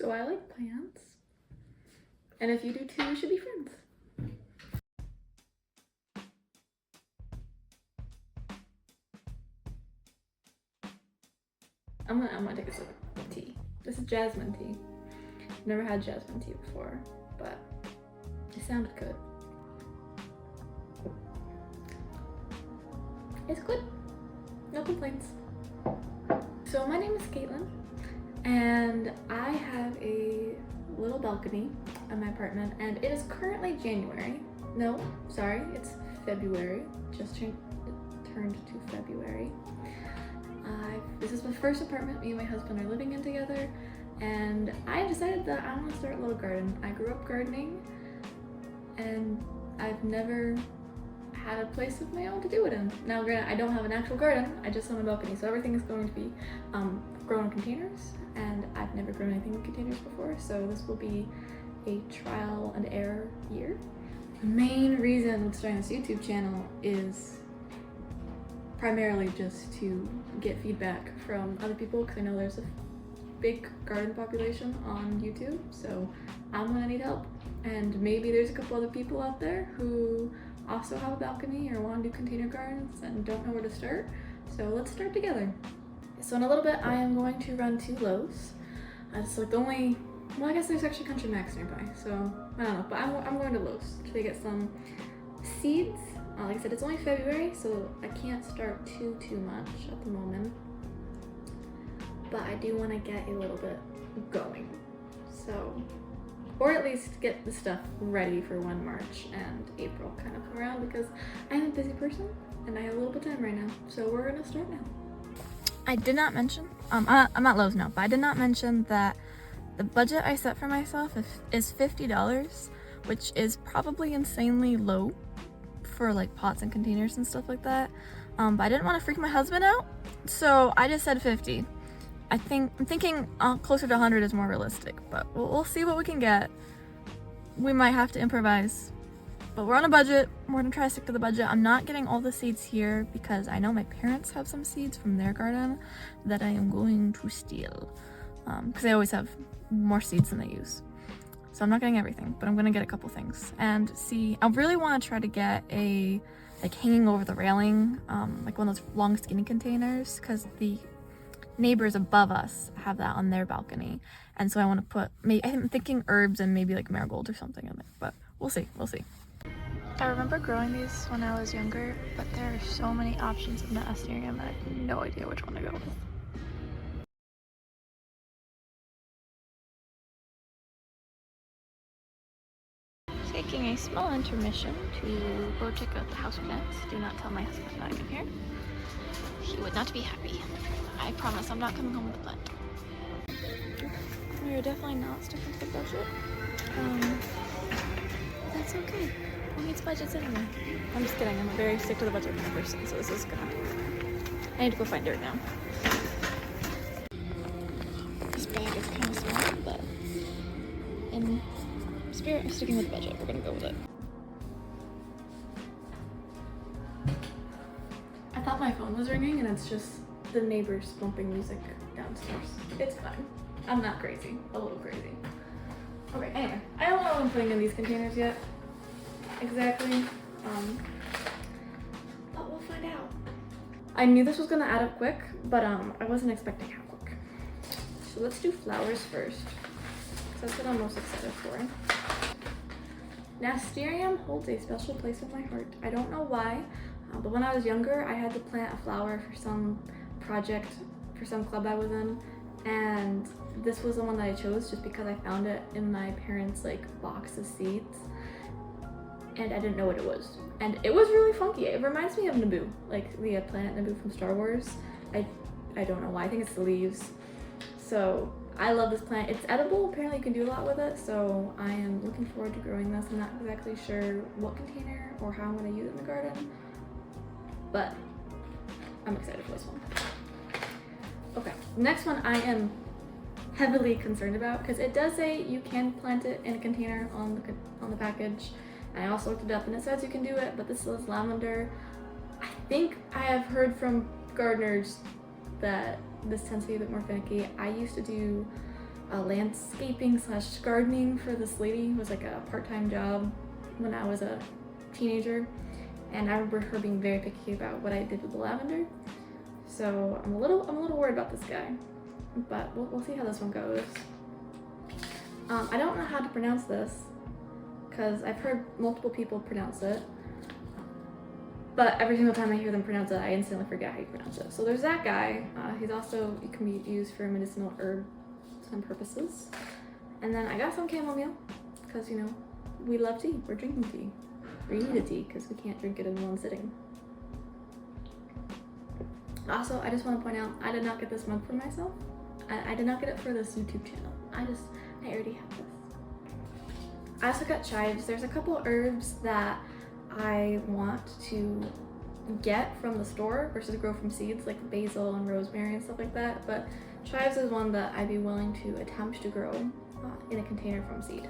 So I like plants. And if you do too, we should be friends. I'm gonna take a sip of tea. This is jasmine tea. I've never had jasmine tea before, but it sounded good. It's good. No complaints. So my name is Caitlin, and I have a little balcony in my apartment, and it is currently January. No, sorry, it's February. Just turned to February. This is my first apartment me and my husband are living in together, and I decided that I want to start a little garden. I grew up gardening, and I've never had a place of my own to do it in. Now granted, I don't have an actual garden, I just have a balcony, so everything is going to be grown in containers, and I've never grown anything in containers before, so this will be a trial and error year. The main reason with starting this YouTube channel is primarily just to get feedback from other people, because I know there's a big garden population on YouTube, so I'm gonna need help. And maybe there's a couple other people out there who also have a balcony or want to do container gardens and don't know where to start, so let's start together. So in a little bit I am going to run to Lowe's. It's like the only, well, I guess there's actually Country Max nearby, so I don't know, but I'm going to Lowe's to get some seeds. Like I said, it's only February, so I can't start too much at the moment, but I do want to get a little bit going, so, or at least get the stuff ready for when March and April kind of come around, because I'm a busy person and I have a little bit of time right now, so we're gonna start now. I did not mention, I'm at Lowe's now, but I did not mention that the budget I set for myself is $50, which is probably insanely low for like pots and containers and stuff like that, but I didn't want to freak my husband out, so I just said 50. I'm thinking closer to 100 is more realistic, but we'll see what we can get. We might have to improvise, but we're on a budget. We're gonna try to stick to the budget. I'm not getting all the seeds here because I know my parents have some seeds from their garden that I am going to steal, because they always have more seeds than they use. So I'm not getting everything, but I'm gonna get a couple things and see. I really want to try to get a like hanging over the railing, like one of those long skinny containers, because the neighbors above us have that on their balcony, and so I want to put, I'm thinking herbs and maybe like marigold or something in there, but we'll see. I remember growing these when I was younger, but there are so many options in the Asterium that I have no idea which one to go with. Taking a small intermission to go check out the houseplants. Do not tell my husband that I'm here. He would not be happy. I promise I'm not coming home with a plant. We are definitely not sticking to the budget. That's okay. Who needs budgets anyway? I'm just kidding. I'm a very stick to the budget kind of person, so this is gonna... I need to go find dirt now. This bag is kind of small, but in spirit of sticking with the budget, we're gonna go with it. I thought my phone was ringing, and it's just the neighbors bumping music downstairs. It's fine. I'm not crazy. A little crazy. Okay, anyway. I don't know what I'm putting in these containers yet. Exactly. But we'll find out. I knew this was gonna add up quick, but I wasn't expecting how quick. So let's do flowers first, because that's what I'm most excited for. Nasterium holds a special place in my heart. I don't know why, but when I was younger, I had to plant a flower for some project, for some club I was in, and this was the one that I chose just because I found it in my parents' like box of seeds, and I didn't know what it was. And it was really funky. It reminds me of Naboo, like the planet Naboo from Star Wars. I don't know why, I think it's the leaves. So I love this plant. It's edible, apparently you can do a lot with it, so I am looking forward to growing this. I'm not exactly sure what container or how I'm gonna use it in the garden, but I'm excited for this one. Okay, next one I am heavily concerned about, because it does say you can plant it in a container on the package. And I also looked it up and it says you can do it, but this is lavender. I think I have heard from gardeners that this tends to be a bit more finicky. I used to do landscaping / gardening for this lady. It was like a part-time job when I was a teenager, and I remember her being very picky about what I did with the lavender. So I'm a little worried about this guy, but we'll see how this one goes. I don't know how to pronounce this because I've heard multiple people pronounce it, but every single time I hear them pronounce it, I instantly forget how you pronounce it. So there's that guy. He's also, he can be used for medicinal herb some purposes. And then I got some chamomile because, you know, we love tea. We're drinking tea. We need a tea because we can't drink it in one sitting. Also, I just want to point out, I did not get this mug for myself. I did not get it for this YouTube channel. I already have this. I also got chives. There's a couple herbs that I want to get from the store versus grow from seeds, like basil and rosemary and stuff like that. But chives is one that I'd be willing to attempt to grow in a container from seed.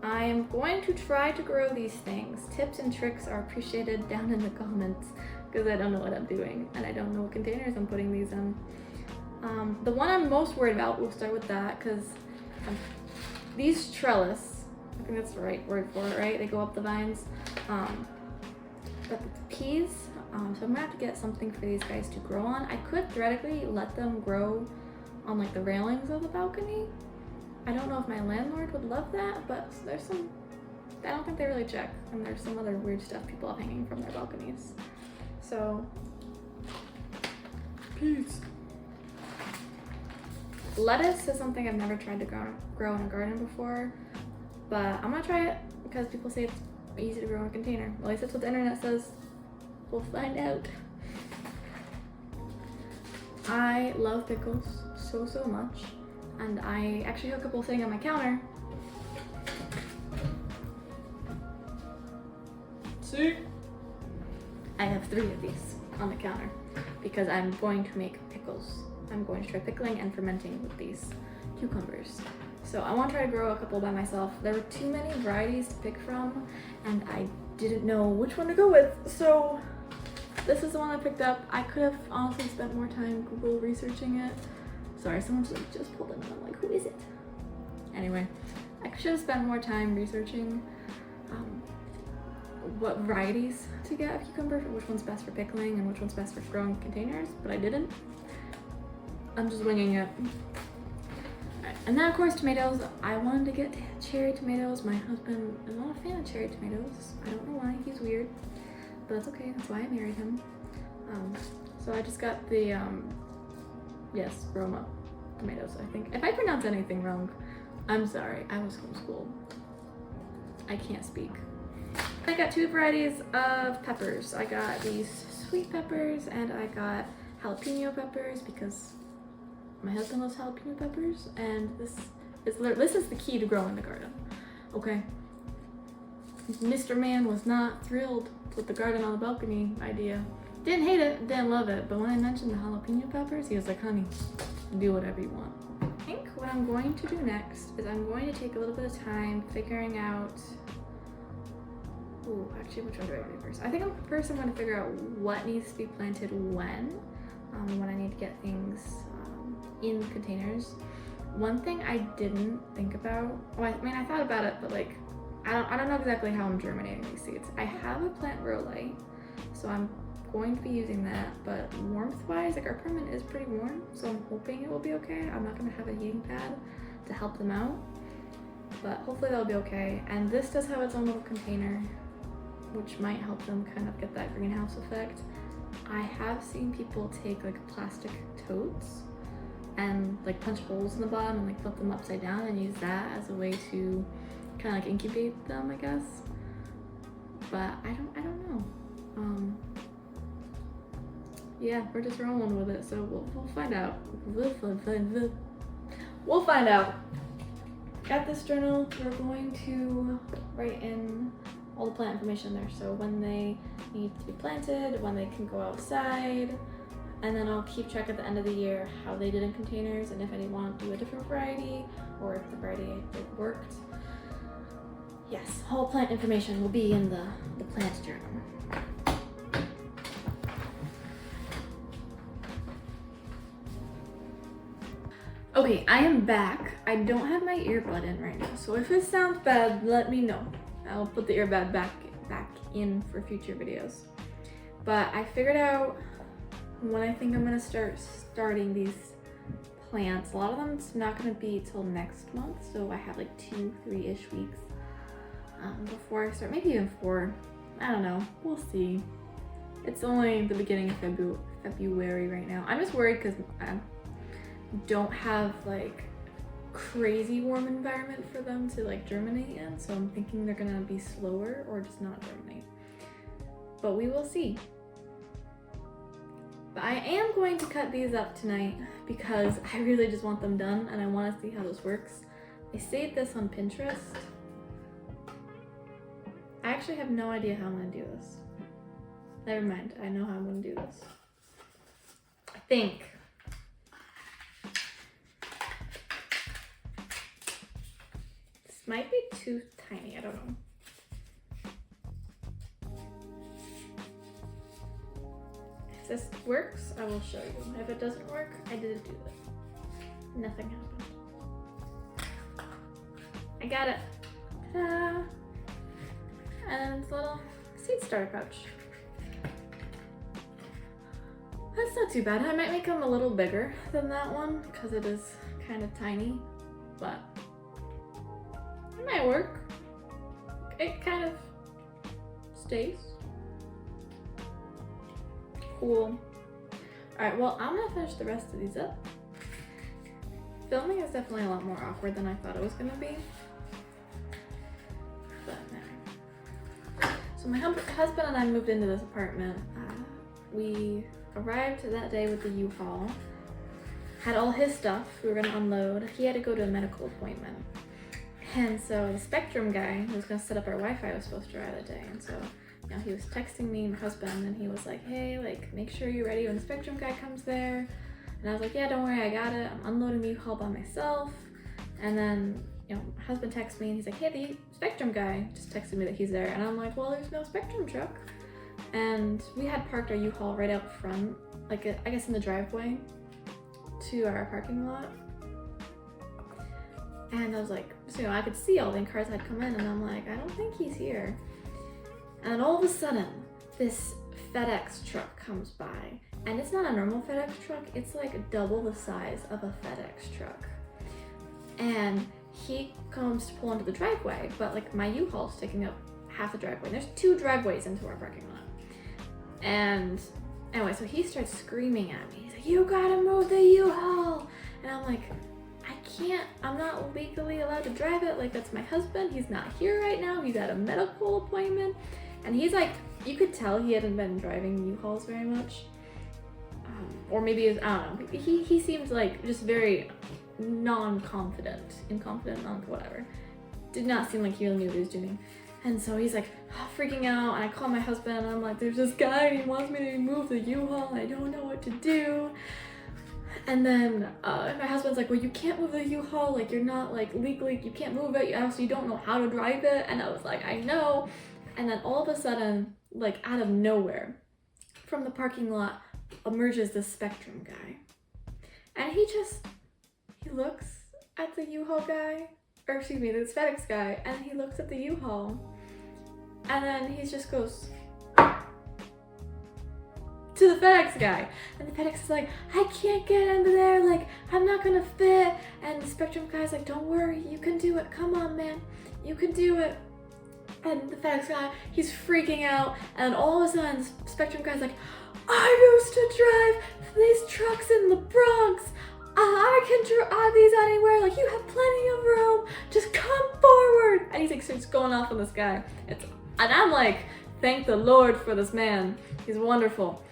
I am going to try to grow these things. Tips and tricks are appreciated down in the comments because I don't know what I'm doing and I don't know what containers I'm putting these in. The one I'm most worried about, we'll start with that, because these trellis, I think that's the right word for it, right? They go up the vines. But the peas, so I'm gonna have to get something for these guys to grow on. I could theoretically let them grow on like the railings of the balcony. I don't know if my landlord would love that, but there's some, I don't think they really check. And there's some other weird stuff people have hanging from their balconies. So, peas. Lettuce is something I've never tried to grow in a garden before, but I'm gonna try it because people say it's easy to grow in a container. At least that's what the internet says. We'll find out. I love pickles so much, and I actually have a couple sitting on my counter. See? I have 3 of these on the counter because I'm going to make pickles. I'm going to try pickling and fermenting with these cucumbers. So I want to try to grow a couple by myself. There were too many varieties to pick from and I didn't know which one to go with. So this is the one I picked up. I could have honestly spent more time Google researching it. Sorry, someone just pulled in and I'm like, who is it? Anyway, I should have spent more time researching what varieties to get of cucumber, which one's best for pickling and which one's best for growing containers, but I didn't. I'm just winging it. Right. And then of course tomatoes. I wanted to get cherry tomatoes. My husband is not a fan of cherry tomatoes. I don't know why, he's weird, but that's okay, that's why I married him. So I just got the, yes, Roma tomatoes, I think. If I pronounce anything wrong, I'm sorry, I was homeschooled. I can't speak. I got 2 varieties of peppers. I got these sweet peppers and I got jalapeno peppers because my husband loves jalapeno peppers, and this is the key to growing the garden. Okay, Mr. Man was not thrilled with the garden on the balcony idea. Didn't hate it, didn't love it, but when I mentioned the jalapeno peppers, he was like, honey, do whatever you want. I think what I'm going to do next is I'm going to take a little bit of time figuring out, actually, which one do I want to do first? I think first I'm going to figure out what needs to be planted when I need to get things in containers. One thing I didn't think about, well, I mean, I thought about it, but like, I don't know exactly how I'm germinating these seeds. I have a plant grow light, so I'm going to be using that, but warmth-wise, like our apartment is pretty warm, so I'm hoping it will be okay. I'm not gonna have a heating pad to help them out, but hopefully that'll be okay. And this does have its own little container, which might help them kind of get that greenhouse effect. I have seen people take like plastic totes and like punch holes in the bottom and like flip them upside down and use that as a way to kind of like incubate them, I guess. But I don't know. Yeah, we're just rolling with it, so we'll find out. We'll find out. Got this journal. We're going to write in all the plant information there, so when they need to be planted, when they can go outside, and then I'll keep track at the end of the year how they did in containers and if anyone want to do a different variety or if the variety worked. Yes, whole plant information will be in the plant journal. Okay, I am back. I don't have my earbud in right now, so if it sounds bad, let me know. I'll put the earbud back in for future videos. But I figured out when I think I'm gonna starting these plants. A lot of them it's not gonna be till next month, so I have like 2-3-ish weeks before I start, maybe even 4. I don't know, we'll see. It's only the beginning of February right now. I'm just worried because I don't have like crazy warm environment for them to like germinate in, so I'm thinking they're gonna be slower or just not germinate. But we will see. But I am going to cut these up tonight because I really just want them done and I want to see how this works. I saved this on Pinterest. I actually have no idea how I'm gonna do this. Never mind, I know how I'm gonna do this. I think. This might be too tiny, I don't know. If this works, I will show you. If it doesn't work, I didn't do it. Nothing happened. I got it. Ta-da! And it's a little seed starter pouch. That's not too bad. I might make them a little bigger than that one because it is kind of tiny, but it might work. It kind of stays. Cool. Alright, well, I'm gonna finish the rest of these up. Filming is definitely a lot more awkward than I thought it was gonna be. But no. So my husband and I moved into this apartment. We arrived that day with the U-Haul. Had all his stuff we were gonna unload. He had to go to a medical appointment. And so the Spectrum guy who was gonna set up our Wi-Fi was supposed to arrive that day. And so you know, he was texting me and my husband and he was like, hey, like make sure you're ready when the Spectrum guy comes there. And I was like, yeah, don't worry, I got it. I'm unloading the U-Haul by myself. And then, you know, my husband texts me and he's like, hey, the Spectrum guy just texted me that he's there. And I'm like, well, there's no Spectrum truck. And we had parked our U-Haul right out front, like I guess in the driveway to our parking lot. And I was like, so you know, I could see all the cars had come in and I'm like, I don't think he's here. And all of a sudden, this FedEx truck comes by. And it's not a normal FedEx truck, it's like double the size of a FedEx truck. And he comes to pull into the driveway, but like my U-Haul's taking up half the driveway. And there's 2 driveways into our parking lot. And anyway, so he starts screaming at me. He's like, you gotta move the U-Haul. And I'm like, I can't, I'm not legally allowed to drive it. Like, that's my husband. He's not here right now. He's at a medical appointment. And he's like, you could tell he hadn't been driving U-Hauls very much. Or maybe, I don't know. He seemed like just very non-confident, incompetent, whatever. Did not seem like he really knew what he was doing. And so he's like freaking out, and I call my husband and I'm like, there's this guy and he wants me to move the U-Haul and I don't know what to do. And then my husband's like, well, you can't move the U-Haul, like you're not like legally, you can't move it, also you don't know how to drive it. And I was like, I know. And then all of a sudden, like out of nowhere, from the parking lot emerges this Spectrum guy. And he looks at the U-Haul guy, or excuse me, this FedEx guy, and he looks at the U-Haul. And then he just goes to the FedEx guy. And the FedEx is like, I can't get into there, like, I'm not gonna fit. And the Spectrum guy's like, don't worry, you can do it. Come on, man, you can do it. And the FedEx guy, he's freaking out. And all of a sudden, the Spectrum guy's like, I used to drive these trucks in the Bronx. I can drive these anywhere, like you have plenty of room, just come forward. And he's like starts going off on this guy. And I'm like, thank the Lord for this man. He's wonderful.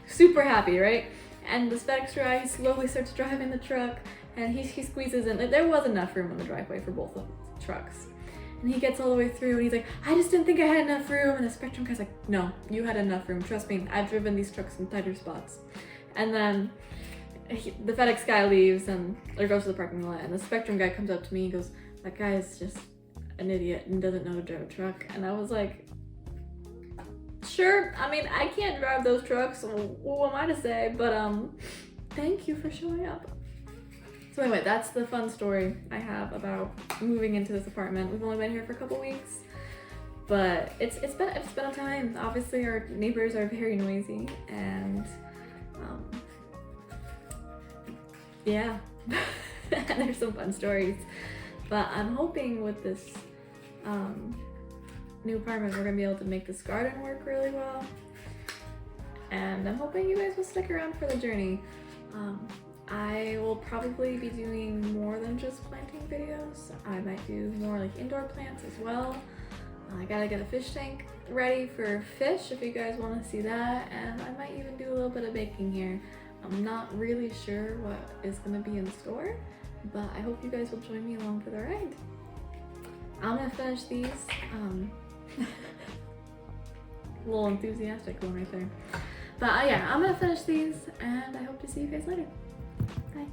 Super happy, right? And this FedEx guy, he slowly starts driving the truck and he squeezes in. There was enough room in the driveway for both of the trucks. And he gets all the way through and he's like, I just didn't think I had enough room. And the Spectrum guy's like, no, you had enough room. Trust me, I've driven these trucks in tighter spots. And then the FedEx guy leaves or goes to the parking lot, and the Spectrum guy comes up to me and goes, that guy is just an idiot and doesn't know how to drive a truck. And I was like, sure, I mean, I can't drive those trucks, so who am I to say? But thank you for showing up. So anyway, that's the fun story I have about moving into this apartment. We've only been here for a couple weeks, but it's been a time. Obviously, our neighbors are very noisy, and yeah, and there's some fun stories. But I'm hoping with this new apartment, we're gonna be able to make this garden work really well. And I'm hoping you guys will stick around for the journey. I will probably be doing more than just planting videos. I might do more like indoor plants as well. I gotta get a fish tank ready for fish if you guys want to see that, and I might even do a little bit of baking here. I'm not really sure what is gonna be in store, but I hope you guys will join me along for the ride. I'm gonna finish these. A little enthusiastic one right there. But yeah, I'm gonna finish these, and I hope to see you guys later. Bye.